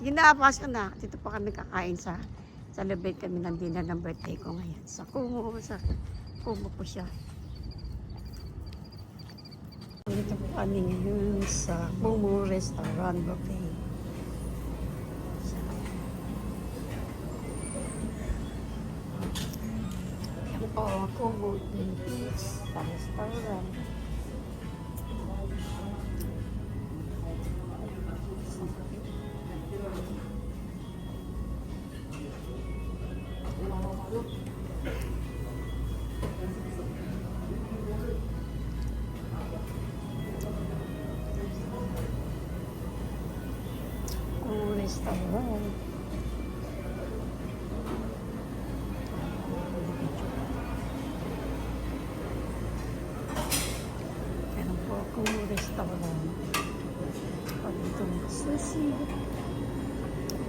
Sige na, pasok na. Dito pa kami kakain sa celebrate kami ng dinner ng birthday ko ngayon. Sa Kumu po siya. Dito po kami ngayon sa Kumu Restaurant Buffet. Yan po, Kumu Twin Peaks sa restaurant. Restaurant. Meron po akong restaurant. Pag itong sushi.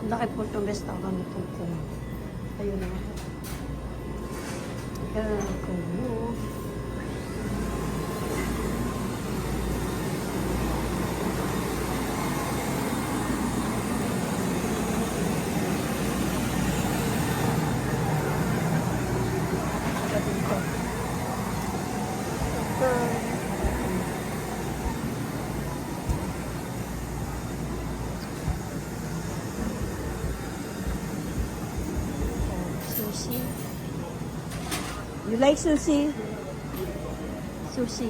Laki po itong restaurant itong Kumu. Ayun na. Yan, Kumu. Sushi. You like sushi? Sushi.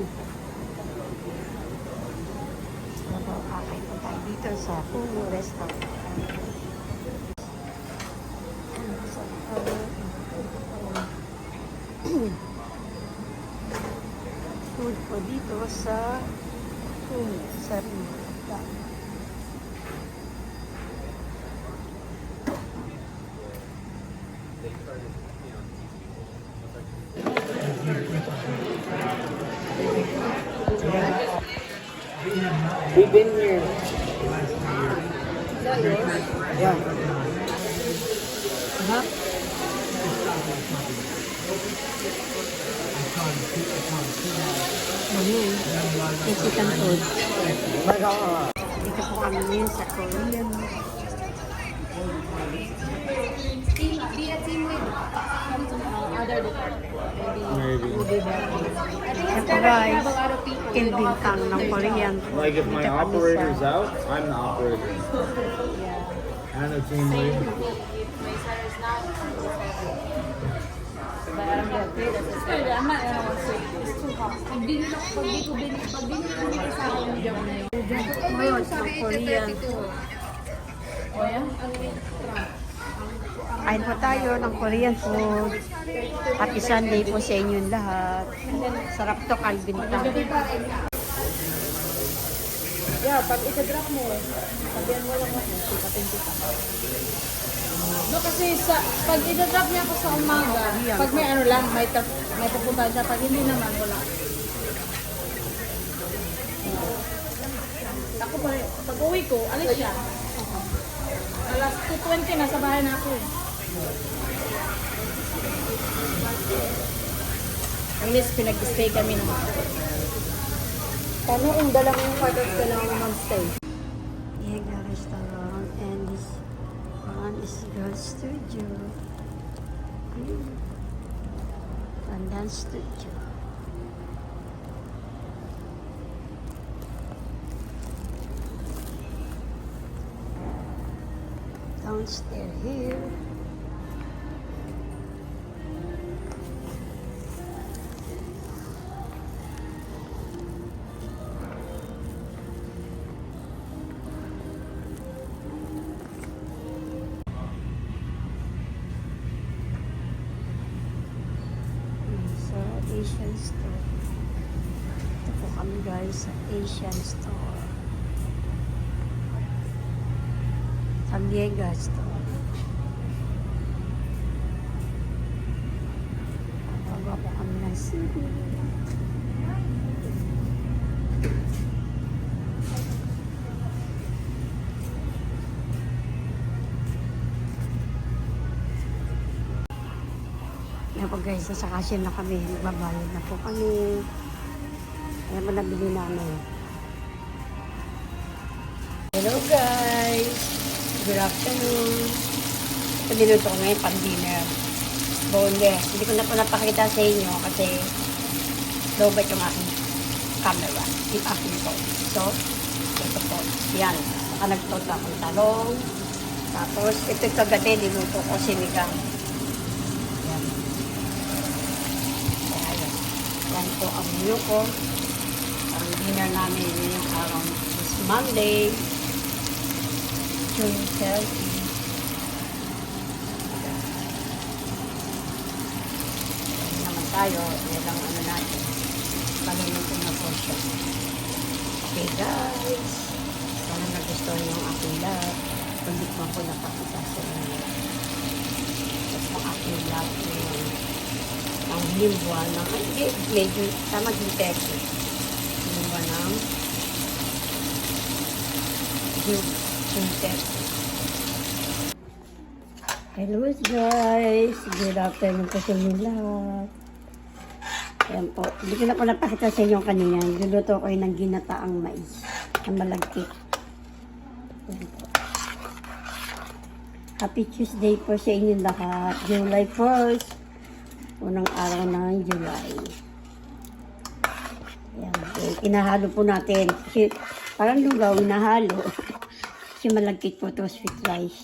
Kakain po tayo dito sa Kumu Restaurant. Food po dito sa Kumu sa Rita. We've been here. Yeah. Huh? Mexican food. My God. Dito po kami ngayon sa Korean. Be a team with other department. Maybe. Will be better. I think it's Ito better if you guys, have a lot of people. Kelvin Kang ng Korean. Like if my Dito kami operator's sa- out, I'm the operator. Yeah. And the team lead. If my sir is not, but I'm good. It's good. I'm not gonna want to. It's too hot. Pag di ko binili sa akin yung job na yun. Ngayon, sa Korean. O yan? Kain po tayo ng Korean food. Happy Sunday po sa inyong lahat. Sarap to, Calvin Kang. Yeah, pag isa-drop mo, sabihan mo lang ako, sikatin kita. No, kasi pag i-drop niya ako sa umaga, pag may ano lang, may pupunta siya, pag hindi naman, wala. Ako pa rin, pag uwi ko, alis siya. Alas 2:20, nasa bahay na ako eh. At least pinag-stay kami naman. Paano kung dalawang quarters ka lang mag-stay? Yega Restaurant and this one is Girl Studio. And Dance Studio. Downstairs here. Sa Asian store. Ito po kami guys sa Asian store. San Diego store. Pagawa po kami ng CD. Yan po guys, sa cashier na kami, nagbabayad na po kami. Ayan po nabili namin. Hello guys! Good afternoon. Ito niluto ko ngayon pang-dinner. Boneless. Hindi ko na po napakita sa inyo kasi lowbat yung aking camera. Yung aking phone. So, ito po. Yan. Saka nagtot akong talong. Tapos, ito kagabi, niluto ko sinigang. Yan. Kaya yan. Yan po ang menu ko. Ang dinner namin ngayong araw is Monday. June 30. Tayo, yan lang ano natin. Paluluto na po siya. Okay guys. Sana nagustuhan yung aking love. Hindi ko ako napakita sa inyo. At ang aking love ang limba ng, hindi, medyo, tama din teko. Limba ng June teko. Hello guys. Good afternoon po sa inyo lahat. Ayan po. Hindi ko na po napakita sa inyo kanina. Luluto ko yung ng ginataang mais. Ang malagkit. Ayan po. Happy Tuesday po sa inyo lahat. July 1st. Unang araw ng July. Ayan. Inahalo po natin. Kasi parang lugaw, inahalo. Kasi malagkit po ito, sweet rice.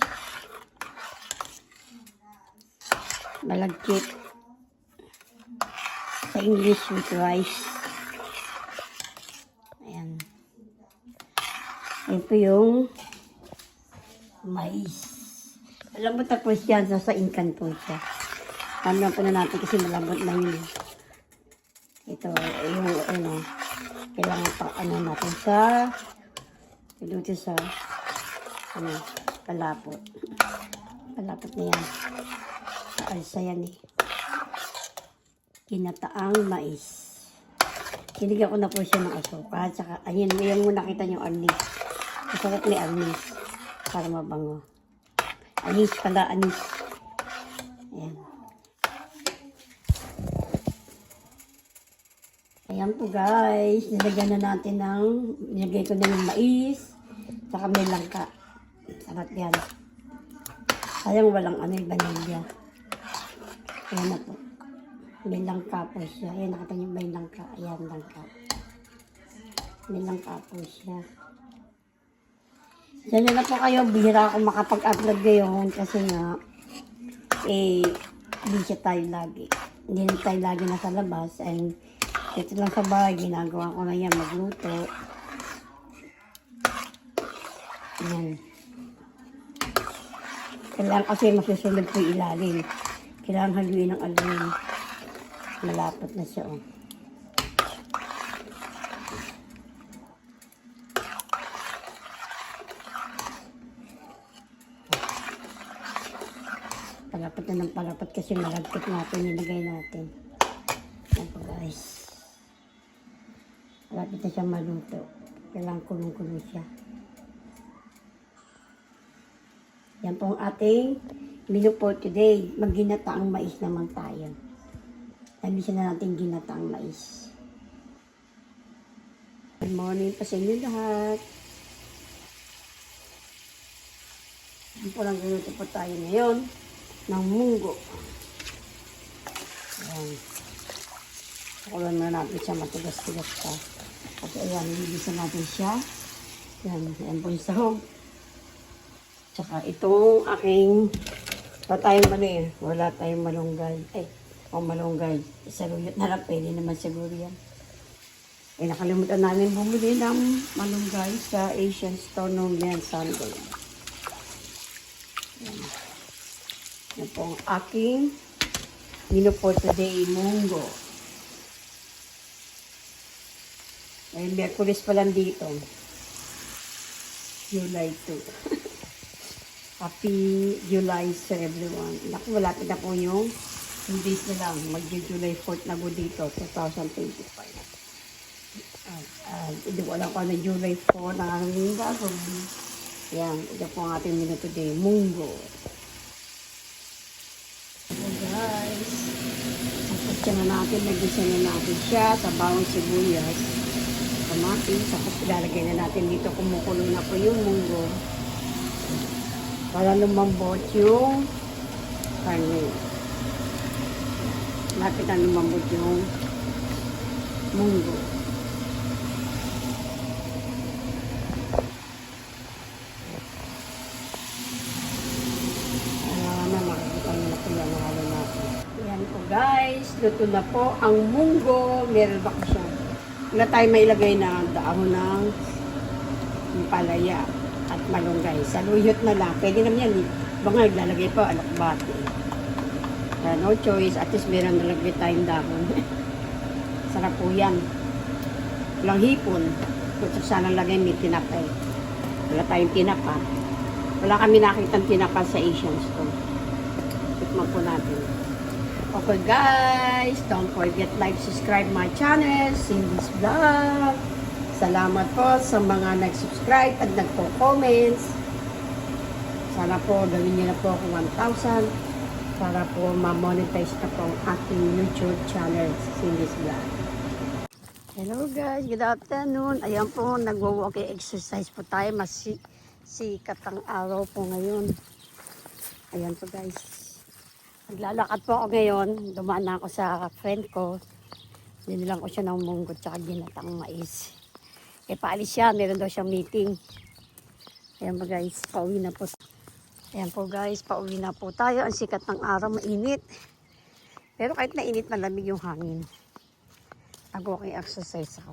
Malagkit. Sa English with rice. Ayan. Ayan po yung mais. Alam mo tapos yan, sa inkan po siya. Tama po na natin kasi malambot na yun. Ito, yung ano, kailangan pa ano natin sa dito sa ano, palapot. Palapot na yan. Sa alsa yan eh. Ginataang mais. Sinigyan ko na po siya ng asukal. Saka, ayan, yung muna nakita niyo anis. Masarap may anis. Para mabango. Anis pala, anis. Ayan. Ayan po guys. Nilagyan na natin nilagay ko na yung mais. Saka may langka. Sarap yan. Sayang walang vanilya. Ayan na po. May langka po siya. Ayan, nakita niyo may langka. Ayan, langka. May langka po siya. Diyan na po kayo. Bihira ako makapag-upload ngayon kasi nga, busy tayo lagi. Hindi na tayo lagi nasa labas. And ito lang sa bahay, ginagawa ko na yan, magluto. Ayan. Kailangan kasi masusunod po yung ilalim. Kailangan haluin ng alumin. Malapot na siya, oh. Palapot na ng palapot kasi malagkit natin, nilagay natin. Yan po guys. Malapit na siya maluto. Kailangan kulong-kulong siya. Yan po ang ating menu for today. Magginataang mais naman tayo. Tabisin na natin ginataang mais. Good morning pa sa inyo lahat. Yan po lang gano'n po tayo ngayon ng munggo. Ayan. Pakulan na natin siya matigas-tigas pa. Kasi ayan, nilisan natin siya. Ayan, ayan po yung sahog. Tsaka itong aking wala tayong malunggay. O malunggay. Saluyot na lang, pwede naman siguro yan. Nakalimutan namin bumili ng malunggay sa Asian store noong Sunday. Yan po ang aking menu for today, munggo. Merkulis pa lang dito. July 2. Happy July sa everyone. Naku, malapit na po yung 2 days na lang. Mag-July 4th na po dito, 2025. Hindi ko alam kung ano July 4 na anong gagawin. Yan, ito po ang ating menu today, munggo. So guys, kapatya na natin, nagisa na natin siya sa bawang sibuyas. Kamatis, tapos ilalagay na natin dito, kumukulo na po yung munggo. Para lumambot yung karne. Lapit na lumambot yung munggo. Makikita nyo na po yan, halo natin. Ayan po guys, luto na po ang munggo. Meron ba ko siya? Wala tayo mailagay na dahon ng palaya at malunggay. Saluyot na lang. Pwede naman yan. Baka naglalagay pa alakbati. No choice. At least meron nalagay tayong dahon. Sarap po yan. Walang hipon. Kung sana lagay may tinapay. Wala tayong tinapa. Wala kami nakitang tinapa sa Asian store. Tikman po natin. Okay guys, don't forget like, subscribe my channel, Cindy's Vlog. Salamat po sa mga nag-subscribe at nagpo-comments. Sana po gawin niyo na po ako 1,000 para po ma-monetize na po ang ating YouTube channel, Cindy's Vlog. Hello guys, good afternoon. Ayan po, nagwo-walking exercise po tayo. Sikat ang araw po ngayon. Ayan po guys. Naglalakad po ako ngayon. Dumaan na ako sa friend ko. Dinilang ko siya ng munggo at ginatang mais. E paalis siya. Meron daw siyang meeting. Ayan po guys. Pauwi na po. Ayan po guys. Pauwi na po tayo. Ang sikat ng araw. Mainit. Pero kahit mainit, malamig yung hangin. Nag-walking exercise ako.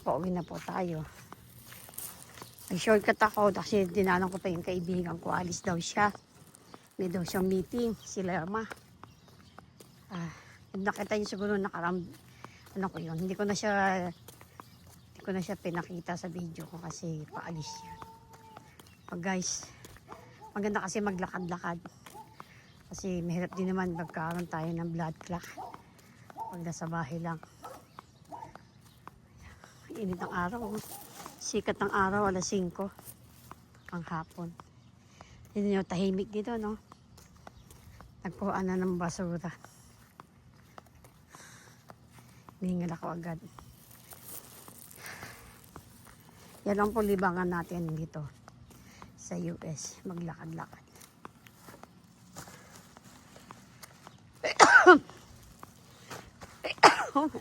Pauwi na po tayo. Nag-shortcut ako kasi dinanan ko pa yung kaibigan ko. Alis daw siya. May daw siyang meeting, sila Irma. Nakita niyo siguro ano ko yun, hindi ko na siya pinakita sa video ko kasi paalis siya. Guys, maganda kasi maglakad-lakad. Kasi mahirap din naman magkaroon tayo ng blood clot pag nasa bahay lang. Init ang araw. Sikat ng araw, alas 5 ang hapon. Hindi nyo tahimik dito, no? Nagpuan na ng basura. Hiningal ako agad. Yan ang po libangan natin dito sa US. Maglakad-lakad.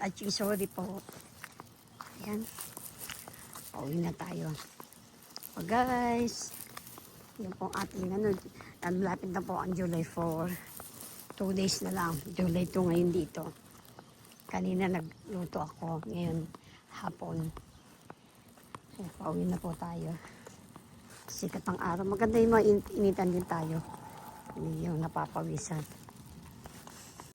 Aching sorry po. Ayan. Pauwi na tayo. So guys, yan po ating lapit na po ang July 4. 2 days na lang. July 2 ngayon dito. Kanina nagluto ako. Ngayon hapon. So, pauwi na po tayo. Sikat ng araw. Maganda yung mga initan din tayo. Hindi yung napapawisan.